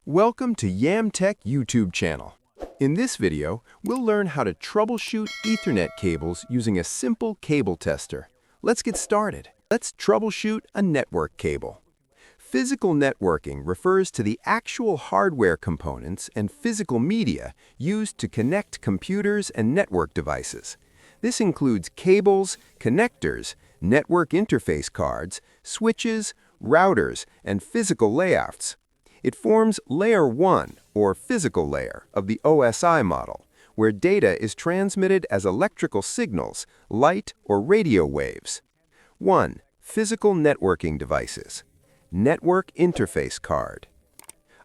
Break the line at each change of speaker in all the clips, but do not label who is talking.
Welcome to YamTech YouTube channel. In this video, we'll learn how to troubleshoot Ethernet cables using a simple cable tester. Let's get started. Let's troubleshoot a network cable. Physical networking refers to the actual hardware components and physical media used to connect computers and network devices. This includes cables, connectors, network interface cards, switches, routers, and physical layouts. It forms Layer 1, or physical layer, of the OSI model, where data is transmitted as electrical signals, light or radio waves. 1. Physical networking devices. Network interface card.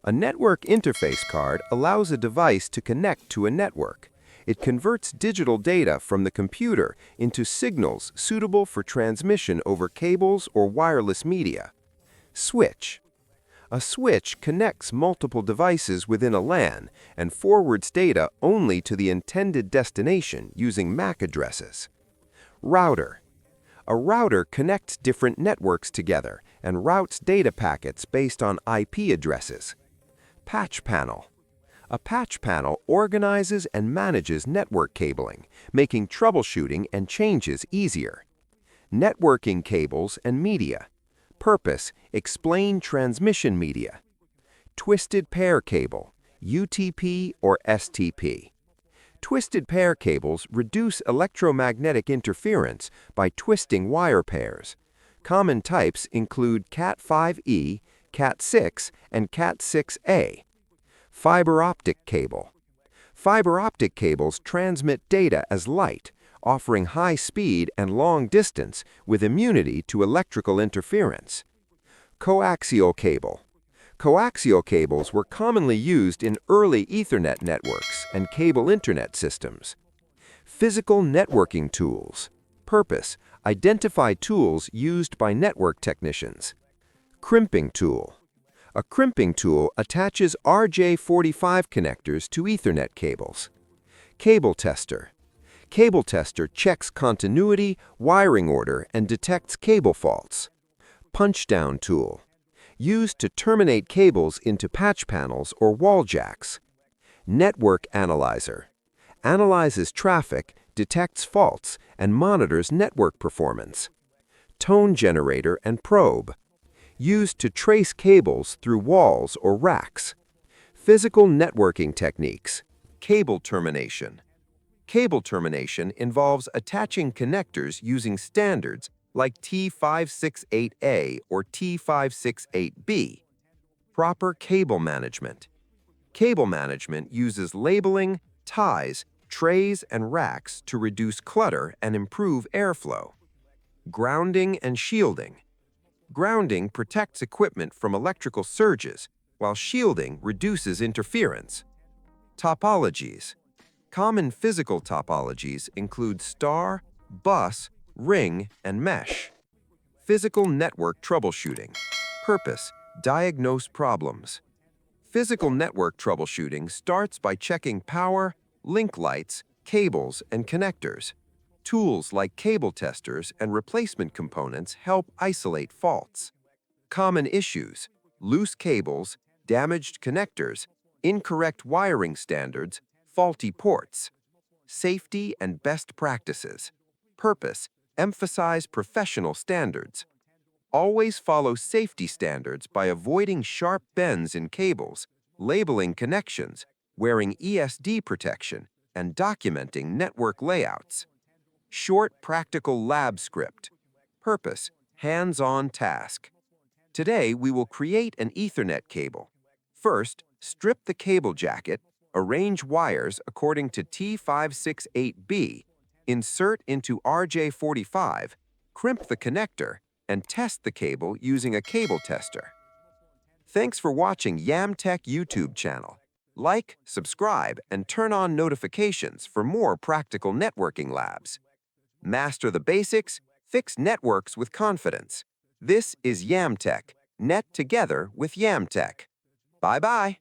A network interface card allows a device to connect to a network. It converts digital data from the computer into signals suitable for transmission over cables or wireless media. Switch. A switch connects multiple devices within a LAN and forwards data only to the intended destination using MAC addresses. Router. A router connects different networks together and routes data packets based on IP addresses. Patch panel. A patch panel organizes and manages network cabling, making troubleshooting and changes easier. Networking cables and media. Purpose: explain transmission media. Twisted pair cable, UTP or STP. Twisted pair cables reduce electromagnetic interference by twisting wire pairs. Common types include Cat5e, Cat6, and Cat6a. Fiber optic cable. Fiber optic cables transmit data as light, offering high speed and long distance with immunity to electrical interference. Coaxial cable. Coaxial cables were commonly used in early Ethernet networks and cable internet systems. Physical networking tools. Purpose: identify tools used by network technicians. Crimping tool. A crimping tool attaches RJ45 connectors to Ethernet cables. Cable tester. Cable tester checks continuity, wiring order, and detects cable faults. Punch-down tool. Used to terminate cables into patch panels or wall jacks. Network analyzer. Analyzes traffic, detects faults, and monitors network performance. Tone generator and probe. Used to trace cables through walls or racks. Physical networking techniques. Cable termination. Cable termination involves attaching connectors using standards like T568A or T568B. Proper cable management. Cable management uses labeling, ties, trays, and racks to reduce clutter and improve airflow. Grounding and shielding. Grounding protects equipment from electrical surges, while shielding reduces interference. Topologies. Common physical topologies include star, bus, ring, and mesh. Physical network troubleshooting. Purpose: diagnose problems. Physical network troubleshooting starts by checking power, link lights, cables, and connectors. Tools like cable testers and replacement components help isolate faults. Common issues: loose cables, damaged connectors, incorrect wiring standards, faulty ports. Safety and best practices. Purpose: emphasize professional standards. Always follow safety standards by avoiding sharp bends in cables, labeling connections, wearing ESD protection, and documenting network layouts. Short practical lab script. Purpose: hands-on task. Today we will create an Ethernet cable. First, strip the cable jacket, arrange wires according to T568B, insert into RJ45, crimp the connector, and test the cable using a cable tester. Thanks for watching YamTech YouTube channel. Like, subscribe, and turn on notifications for more practical networking labs. Master the basics, fix networks with confidence. This is YamTech, net together with YamTech. Bye-bye.